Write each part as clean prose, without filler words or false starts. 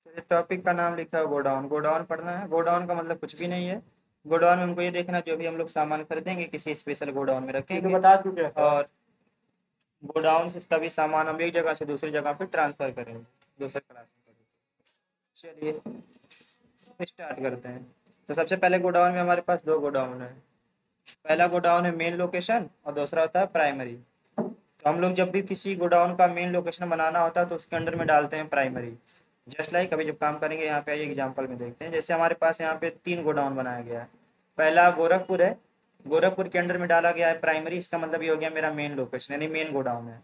तो टॉपिक का नाम लिखा है गोडाउन। गोडाउन पढ़ना है। गोडाउन का मतलब कुछ भी नहीं है। गोडाउन में हमको ये देखना जो भी हम लोग सामान खरीदेंगे किसी स्पेशल गोडाउन में रखेंगे बता चुके हैं और गोडाउन से तभी सामान हम एक जगह से दूसरी जगह पे ट्रांसफर करेंगे दूसरे क्लास में। चलिए स्टार्ट करते हैं। तो सबसे पहले गोडाउन में हमारे पास दो गोडाउन है। पहला गोडाउन है मेन लोकेशन और दूसरा होता है प्राइमरी। तो हम लोग जब भी किसी गोडाउन का मेन लोकेशन बनाना होता है तो उसके अंडर में डालते हैं प्राइमरी। जस्ट लाइक अभी जब काम करेंगे यहाँ पे आइए एग्जांपल में देखते हैं। जैसे हमारे पास यहाँ पे 3 गोडाउन बनाया गया है। पहला गोरखपुर है। गोरखपुर के अंडर में डाला गया है प्राइमरी। इसका मतलब ये हो गया मेरा मेन लोकेशन यानी मेन गोडाउन है।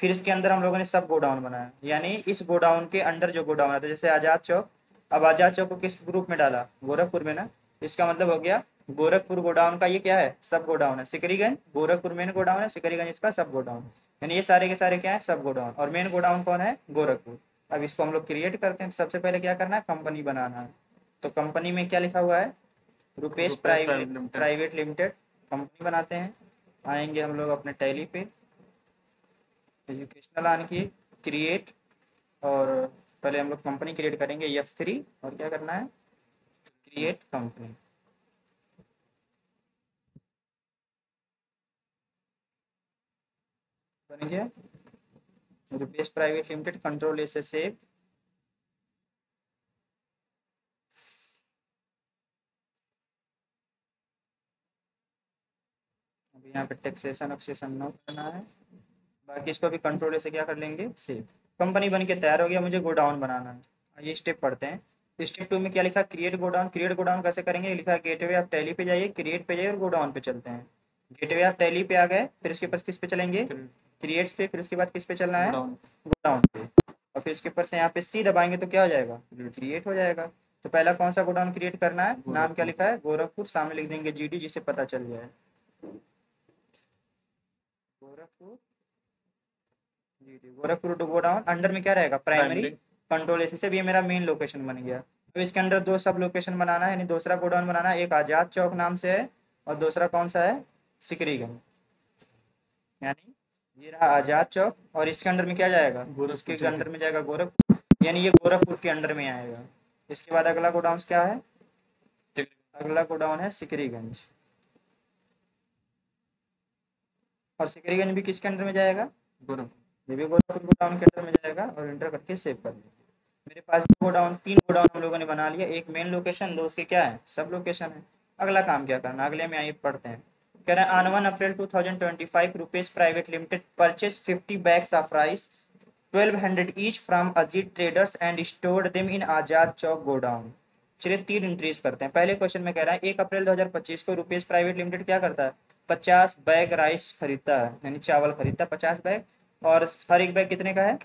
फिर इसके अंदर हम लोगों ने सब गोडाउन बनाया यानी इस गोडाउन के अंडर जो गोडाउन आता है जैसे आज़ाद चौक। अब आज़ाद चौक को किस ग्रुप में डाला? गोरखपुर में ना। इसका मतलब हो गया गोरखपुर गोडाउन का ये क्या है? सब गोडाउन है। सिकरीगंज गोरखपुर मेन गोडाउन है, सिकरीगंज इसका सब गोडाउन। यानी ये सारे के सारे क्या है? सब गोडाउन। और मेन गोडाउन कौन है? गोरखपुर। अब इसको हम लोग क्रिएट करते हैं। तो सबसे पहले क्या करना है? कंपनी बनाना है। तो कंपनी में क्या लिखा हुआ है? रुपेश प्राइवेट लिमिटेड कंपनी बनाते हैं। आएंगे हम लोग अपने टैली पे एजुकेशनल आन की क्रिएट और पहले हम लोग कंपनी क्रिएट करेंगे F3 और क्या करना है? Create company. बन गया रुपेश प्राइवेट लिमिटेड। कंट्रोल ए से सेव। अभी यहाँ पे टैक्सेशन ऑक्सेशन नो करना है। बाकी इसको भी कंट्रोल ए से क्या कर लेंगे? सेव। कंपनी बन के तैयार हो गया। मुझे गोडाउन बनाना है। ये स्टेप पढ़ते हैं। स्टेप 2 में क्या लिखा? Create godown. क्रिएट गोडाउन कैसे करेंगे? लिखा है गेटवे ऑफ टैली पे जाइए, क्रिएट पे जाइए और गोडाउन पे चलते हैं। गेटवे ऑफ टैली पे आ गए। फिर इसके ऊपर किस पे चलेंगे? क्रिएट्स पे। फिर उसके बाद किस पे चलना है? गोडाउन पे। और फिर उसके ऊपर से यहाँ पे सी दबाएंगे तो क्या हो जाएगा? क्रिएट हो जाएगा। तो पहला कौन सा गोडाउन क्रिएट करना है? नाम क्या लिखा है? गोरखपुर। सामने लिख देंगे GD जिससे पता चल जाए। Gorakhpur GD। Gorakhpur to godown under में क्या रहेगा? प्राइमरी। कंट्रोल ए से भी ये मेरा मेन लोकेशन बन गया। अब इसके अंदर दो सब लोकेशन बनाना है यानी दूसरा गोडाउन बनाना है। एक आजाद चौक नाम से है और दूसरा कौन सा है? सिकरीगंज। यानी ये रहा आजाद चौक और इसके अंडर में क्या जाएगा? उसके अंडर में जाएगा गोरखपुर यानी ये गोरखपुर के अंडर में आएगा। इसके बाद अगला गोडाउन क्या है? अगला गोडाउन है सिकरीगंज। और सिकरीगंज भी किसके अंडर में जाएगा? ये भी गोरखपुर गोडाउन के अंडर में जाएगा और एंटर करके सेव कर देंगे। मेरे पास गोडाउन 3 गोडाउन हम लोगों ने बना लिया। एक मेन लोकेशन, दो उसके क्या है? सब लोकेशन है। अगला काम क्या करना? अगले में आइए पढ़ते हैं। कह रहे हैं on 1 April 2025 Rupesh private limited purchase 50 bags of rice 1200 each from Ajit traders and stored them in Azad Chowk godown. चलिए 3 एंट्रीज करते हैं। पहले क्वेश्चन में कह रहा है 1 अप्रैल 2025 को रुपेश प्राइवेट लिमिटेड क्या करता है? 50 बैग राइस खरीदता है यानी चावल खरीदता है 50 बैग। और हर एक बैग कितने का है?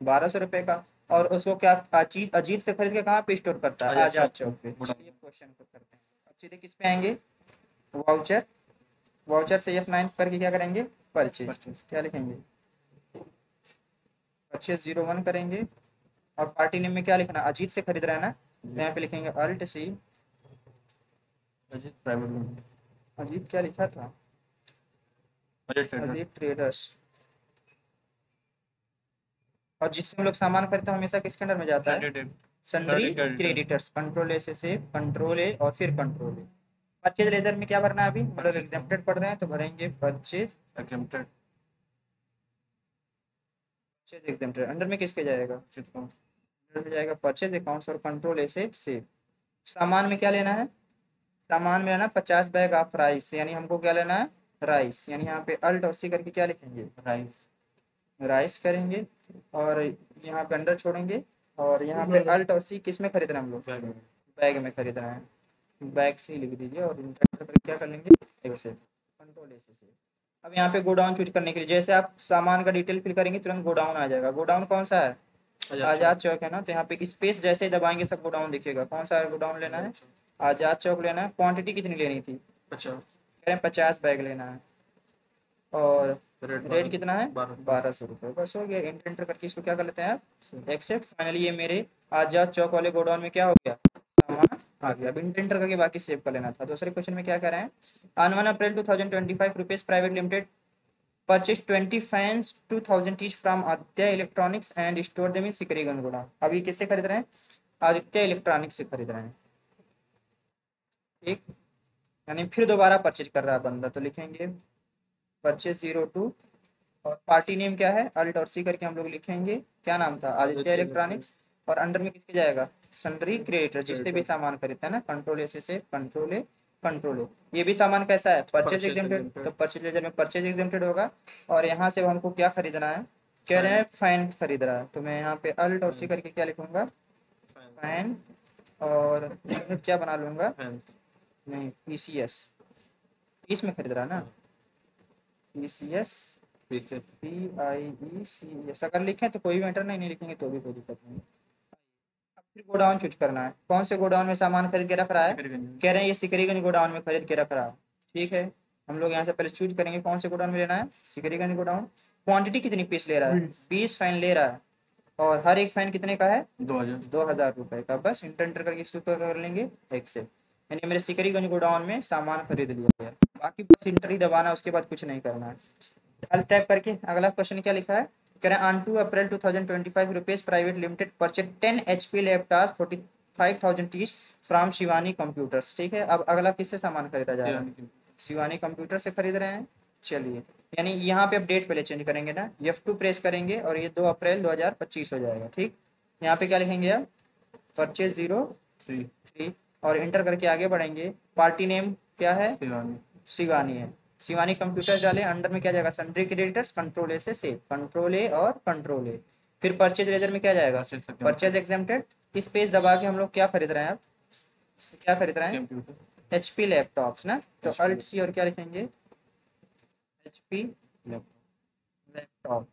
1200 रुपए का। और उसको क्या अजीत अजीत से खरीद के कहाँ पे स्टोर करता है? आजाद चौक पे। चलिए क्वेश्चन को करते हैं। अब सीधे किस पे आएंगे? वाउचर। वाउचर से F9 करके क्या करेंगे? परचेज। क्या लिखेंगे? परचेज 01 करेंगे। और पार्टी नेम में क्या लिखना? अजीत से खरीद रहा है ना, तो यहाँ पे लिखेंगे alt C Ajit private limited. Ajit क्या लिखा था? अजीत ट्रेडर्स। और जिससे हम लोग सामान खरीदते हैं हमेशा किसके अंडर में जाता है? Sundry creditors. कंट्रोल ए से कंट्रोल ए और फिर कंट्रोल ए। परचेज लेजर में क्या भरना है? अभी हम लोग एग्जेम्प्टेड पढ़ रहे हैं तो भरेंगे purchase exempted. Purchase exempted under में किसके जाएगा? अंडर में जाएगा परचेज अकाउंट्स और कंट्रोल ए से सेव। सामान में क्या लेना है? सामान में लेना 50 बैग ऑफ राइस यानी हमको क्या लेना है? राइस। यानी यहाँ पे अल्ट और सी करके क्या लिखेंगे? राइस। राइस करेंगे और यहाँ पे अंडर छोड़ेंगे और यहाँ पे अल्ट और सी किस में खरीद रहे हैं हम लोग? बैग में खरीद रहे हैं। बैग से लिख दीजिए और इंटर करके क्या कर लेंगे? ऐसे कंट्रोल ऐसे से। अब यहाँ पे गोडाउन चूज करने के लिए जैसे आप सामान का डिटेल फिल करेंगे तुरंत गोडाउन आ जाएगा। गोडाउन कौन सा है? आजाद चौक है ना। तो यहाँ पे स्पेस जैसे ही दबाएंगे सब गोडाउन दिखेगा। कौन सा गोडाउन लेना है? आजाद चौक लेना है। क्वांटिटी कितनी लेनी थी? 50। कह रहे हैं 50 बैग लेना है। और रेट कितना है? 1200 रुपये। बस हो गया। एंटर करके इसको क्या कर लेते हैं आप? एक्सेप्ट। फाइनली ये मेरे आजाद चौक वाले गोडाउन में क्या हो गया? सामान आ गया। अब एंटर करके बाकी सेव कर लेना था। दूसरे क्वेश्चन में क्या कह रहे हैं? On 1 April 2025 rupees private limited purchase 20 fans 2000 each from Aditya electronics and store them in Sikriganj godown. अब ये किससे खरीद रहे हैं? आदित्य इलेक्ट्रॉनिक्स से खरीद रहे हैं, ठीक। यानी फिर दोबारा परचेज कर रहा है बंदा, तो लिखेंगे परचेज 02 और पार्टी नेम क्या है, अल्ट और सी करके हम लोग लिखेंगे, क्या नाम था, आदित्य इलेक्ट्रॉनिक्स। और अंडर में किसके जाएगा, सन्ड्री क्रेडिटर, जिससे भी सामान खरीदता है ना, कंट्रोल ए से कंट्रोल ए कंट्रोल ए। ये भी सामान कैसा है, परचेज एग्जेम्प्टेड, तो परचेज लेजर में परचेज एग्जेम्प्टेड होगा। और यहाँ से हमको क्या खरीदना है, कह रहे हैं फैन खरीद रहा है, तो मैं यहाँ पे अल्ट और सी करके क्या लिखूंगा, फैन। और क्या बना लूंगा, नहीं पीसीएस, पीस में खरीद रहा है ना, पीसीएस PIECS अगर लिखें तो कोई मैटर नहीं, नहीं लिखेंगे तो भी कोई दिक्कत नहीं। अब फिर गोडाउन चूज करना है, कौन से गोडाउन में सामान खरीद के रख रहा है, कह रहे हैं ये सिकरीगंज गोडाउन में खरीद के रख रहा है, ठीक है। हम लोग यहाँ से पहले चूज करेंगे कौन से गोडाउन में लेना है, सिकरीगंज गोडाउन। क्वांटिटी कितनी पीस ले रहा है, 20 फैन ले रहा है, और हर एक फैन कितने का है, 2000 रुपए का। बस इंटर करके इसके ऊपर कर लेंगे एक्सेप्ट, यानी मेरे सिकरीगंज गोडाउन में सामान खरीद लिया गया। बाकी बस इंटर ही दबाना है, उसके बाद कुछ नहीं करना है। टाइप करके अगला क्वेश्चन क्या लिखा है, कह रहे हैं on 2 April 2025 rupees private limited purchase 10 HP laptop 45,000 each from Shivani computers, ठीक है। अब अगला किससे सामान खरीदा जा रहा है, शिवानी कंप्यूटर से खरीद रहे हैं। चलिए, यानी यहाँ पे अब डेट पहले चेंज करेंगे ना, F2 प्रेस करेंगे और ये 2 अप्रैल 2025 हो जाएगा, ठीक। यहाँ पे क्या लिखेंगे आप, परचेज 03 और इंटर करके आगे बढ़ेंगे। पार्टी नेम क्या है, शिवानी है, शिवानी कंप्यूटर डाले, अंडर में क्या जाएगा, सन्ड्री क्रेडिटर्स, कंट्रोल ए से सेव, कंट्रोल ए और कंट्रोल ए। फिर परचेज लेजर में क्या जाएगा, परचेज एग्जेम्प्टेड। इस पेज दबा के हम लोग क्या खरीद रहे हैं, अब क्या खरीद रहे हैं, HP लैपटॉप्स ना, तो अल्ट सी और क्या लिखेंगे, HP लैपटॉप।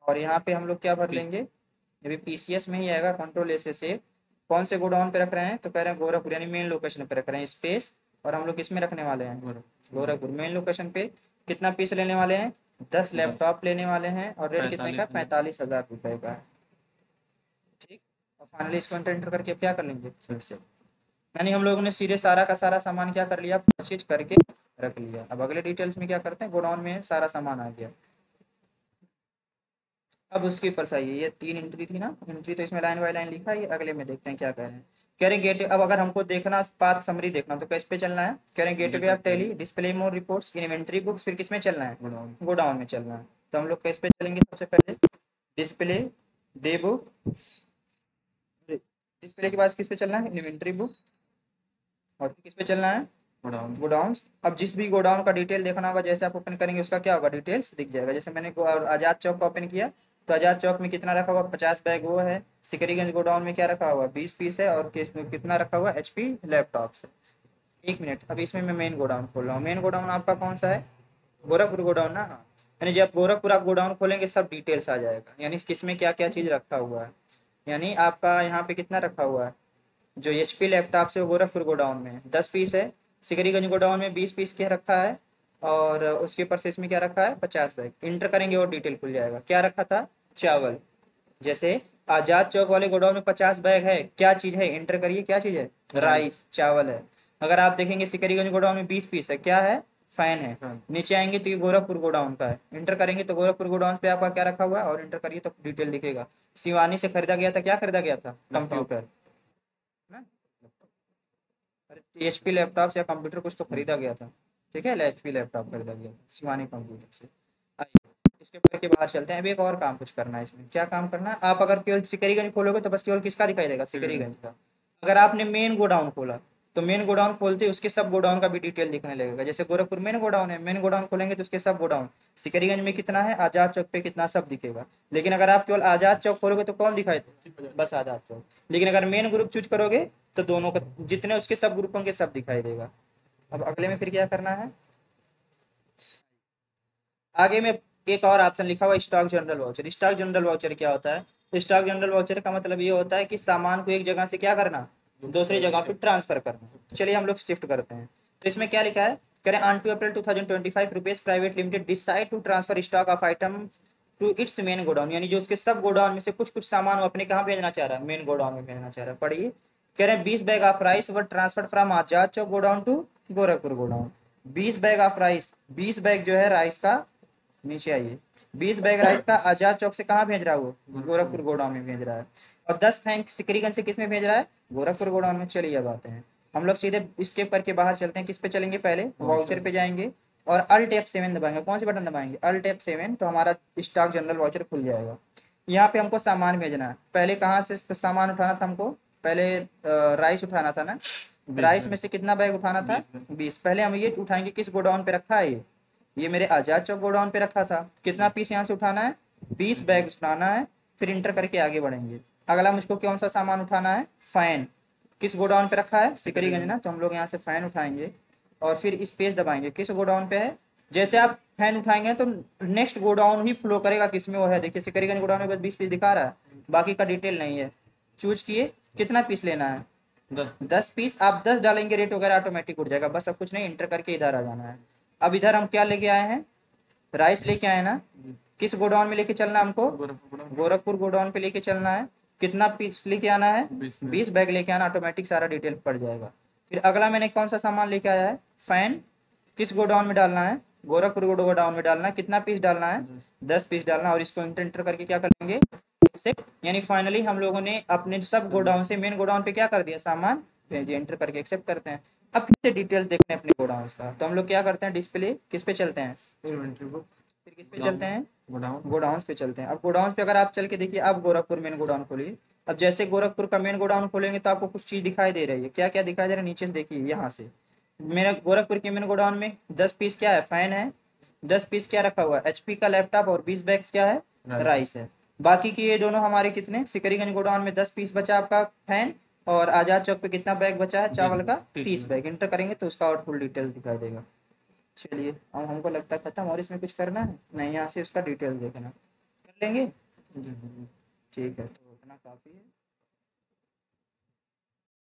और यहाँ पे हम लोग क्या भर लेंगे, ये भी PCS में ही आएगा, कंट्रोल ए से सेव। कौन से गोडाउन पे रख रहे हैं, तो कह रहे हैं गोरखपुर, यानी मेन लोकेशन पे रख रहे हैं स्पेस, और हम लोग किसमें रखने वाले हैं, गोरखपुर मेन लोकेशन पे। कितना पीस लेने वाले हैं, 10 लैपटॉप लेने वाले हैं, और रेट कितने का, 45,000 रुपए का है, ठीक। और फाइनली इसको एंटर करके क्या कर लेंगे फिर से, यानी हम लोगों ने सीधे सारा का सारा सामान क्या कर लिया, परचेज करके रख लिया। अब अगले डिटेल्स में क्या करते हैं, गोडाउन में सारा सामान आ गया। अब उसके ऊपर सही है, ये 3 एंट्री थी ना, एंट्री तो इसमें लाइन बाय लाइन लिखा है, ये अगले में देखते हैं क्या कह रहे हैं। कह रहे गेट, अब अगर हमको देखना पाथ समरी देखना तो किस पे चलना है, कह रहे gateway of tally, display more reports, inventory books, फिर किस में चलना है, गोडाउन में चलना है। तो हम लोग किस पे चलेंगे, सबसे पहले डिस्प्ले डे बुक, डिस्प्ले के बाद किस पे चलना है, इन्वेंटरी बुक, और किस पे चलना है, गोडाउन। अब जिस भी गोडाउन का डिटेल देखना होगा, जैसे आप ओपन करेंगे उसका क्या होगा, डिटेल्स दिख जाएगा। जैसे मैंने आजाद चौक का ओपन किया, तो आजाद चौक में कितना रखा हुआ, 50 बैग वो है। सिकरीगंज गोडाउन में क्या रखा हुआ, 20 पीस है, और कितना रखा हुआ, HP लैपटॉप्स है। 1 मिनट, अभी इसमें मैं मेन गोडाउन खोल रहा हूँ। मेन गोडाउन आपका कौन सा है, गोरखपुर गोडाउन ना, हाँ। यानी जब गोरखपुर आप गोडाउन खोलेंगे सब डिटेल्स आ जाएगा, यानी किसमें क्या क्या चीज़ रखा हुआ है। यानी आपका यहाँ पे कितना रखा हुआ है, जो HP लैपटॉप से वो गोरखपुर गोडाउन में 10 पीस है, सिकरीगंज गोडाउन में 20 पीस के रखा है, और उसके ऊपर से इसमें क्या रखा है, 50 बैग। इंटर करेंगे और डिटेल खुल जाएगा। क्या रखा था, चावल। जैसे आजाद चौक वाले गोडाउन में 50 बैग है, क्या चीज़ है, इंटर करिए, क्या चीज़ है, राइस, चावल है। अगर आप देखेंगे सिकरीगंज गोडाउन में 20 पीस है, क्या है, फैन है। नीचे आएंगे तो ये गोरखपुर गोडाउन का है, इंटर करेंगे तो गोरखपुर गोडाउन पे आपका क्या रखा हुआ है, और इंटर करिए तो डिटेल दिखेगा। शिवानी से खरीदा गया था, क्या खरीदा गया था, कंप्यूटर ना, HP लैपटॉप या कंप्यूटर कुछ तो खरीदा गया था, ठीक है, HP लैपटॉप खरीदा गया था शिवानी कंप्यूटर से। आइए इसके पढ़ के बाहर चलते हैं। अभी एक और काम कुछ करना है इसमें, क्या काम करना है, आप अगर केवल सिकरीगंज खोलोगे तो बस केवल किसका दिखाई देगा, सिकरीगंज का। अगर आपने मेन गोडाउन खोला तो मेन गोडाउन खोलते उसके सब गोडाउन का भी डिटेल दिखने लगेगा। जैसे गोरखपुर मेन गोडाउन है, मेन गोडाउन खोलेंगे तो उसके सब गोडाउन, सिकरीगंज में कितना है, आजाद चौक पे कितना, सब दिखेगा। लेकिन अगर आप केवल आजाद चौक खोलोगे तो कौन दिखाई, बस आजाद चौक। लेकिन अगर मेन ग्रुप चूज करोगे तो दोनों का जितने उसके सब ग्रुपों के सब दिखाई देगा। अब अगले में फिर क्या करना है, आगे में एक और ऑप्शन लिखा हुआ stock general voucher. Stock general voucher क्या होता है, स्टॉक जनरल वाउचर का मतलब ये होता है कि सामान को एक जगह से क्या करना, दूसरी जगह पे ट्रांसफर करना। चलिए हम लोग शिफ्ट करते हैं, तो इसमें क्या लिखा है, करें on 2 April 2025 rupees private limited decide to transfer stock of item to its main godown, यानी जो उसके सब गोडाउन में से कुछ कुछ सामान वो अपने कहाँ भेजना चाह रहा है, मेन गोडाउन में भेजना चाह रहा है। पढ़िए, कह रहे हैं 20 bag of rice were transfer from Azad Chowk godown to Gorakhpur godown. 20 bag of rice, 20 bag जो है राइस का नीचे आइए। 20 बैग राइस का आजाद चौक से कहाँ भेज रहा है वो? गोरखपुर गोडाउन में भेज रहा है। और 10 फैन सिकरीगंज से किस में भेज रहा है? गोरखपुर गोडाउन में। चलिए अब आते हैं हम लोग सीधे स्केप करके बाहर चलते हैं। किस पे चलेंगे? पहले वाउचर पे जाएंगे और अल्ट F7 दबाएंगे। कौन से बटन दबाएंगे? अल्ट F7, तो हमारा स्टॉक जनरल वाउचर खुल जाएगा। यहाँ पे हमको सामान भेजना है। पहले कहाँ से सामान उठाना था हमको? पहले राइस उठाना था ना। राइस में से कितना बैग उठाना था? 20। पहले हम ये उठाएंगे, किस गोडाउन पे रखा है ये मेरे आजाद चौक गोडाउन पे रखा था। कितना पीस यहाँ से उठाना है? 20 बैग उठाना है। फिर इंटर करके आगे बढ़ेंगे। अगला मुझको कौन सा सामान उठाना है? फैन। किस गोडाउन पे रखा है? सिकरीगंज ना, तो हम लोग यहाँ से फैन उठाएंगे और फिर स्पेस दबाएंगे। किस गोडाउन पे है? जैसे आप फैन उठाएंगे ना, तो नेक्स्ट गोडाउन ही फ्लो करेगा। किसमें वो है? देखिए सिकरीगंज गोडाउन में बस 20 पीस दिखा रहा है, बाकी का डिटेल नहीं है। चूज किए, कितना पीस लेना है? 10 पीस। आप 10 डालेंगे, रेट वगैरह ऑटोमेटिक उठ जाएगा। बस अब कुछ नहीं, इंटर करके इधर आ जाना है। अब इधर हम क्या लेके आए हैं? राइस लेके आए ना। किस गोडाउन में लेके चलना है हमको? गोरखपुर गोडाउन पे लेके चलना है। कितना पीस लेके आना है? 20 बैग लेके आना। ऑटोमेटिक सारा डिटेल पड़ जाएगा। फिर अगला मैंने कौन सा सामान लेके आया है? फैन। किस गोडाउन में डालना है? गोरखपुर गोडाउन में डालना है। कितना पीस डालना है? 10 पीस डालना है। और इसको इंटर करके क्या करेंगे? एक्सेप्ट। यानी फाइनली हम लोगों ने अपने सब गोडाउन से मेन गोडाउन पे क्या कर दिया? सामान भेजिए। इंटर करके एक्सेप्ट करते हैं। अब फिर से डिटेल्स देखते हैं अपने गोडाउन का, तो हम लोग क्या करते हैं? डिस्प्ले किस पे चलते हैं? फिर किस पे चलते हैं? गोडाउन पे चलते हैं। अब गोडाउन पे अगर आप चल के देखिए, अब गोरखपुर मेन गोडाउन खोलिए। अब जैसे गोरखपुर का मेन गोडाउन खोलेंगे तो आपको कुछ चीज दिखाई दे रही है। क्या क्या दिखाई दे रहा है? नीचे से देखिए, यहाँ से मेरा गोरखपुर के मेन गोडाउन में 10 पीस क्या है? फैन है। 10 पीस क्या रखा हुआ है? HP का लैपटॉप। और 20 बैग्स क्या है? राइस है। बाकी की ये दोनों हमारे कितने? सिकरीगंज गोडाउन में 10 पीस बचा आपका फैन। और आजाद चौक पे कितना बैग बचा है चावल का? 30 बैग। इंटर करेंगे तो उसका और फुल डिटेल दिखाई देगा। चलिए, अब हमको लगता है खत्म, और इसमें कुछ करना है नहीं। यहाँ से उसका डिटेल देखना कर लेंगे। ठीक है, तो उतना काफ़ी है।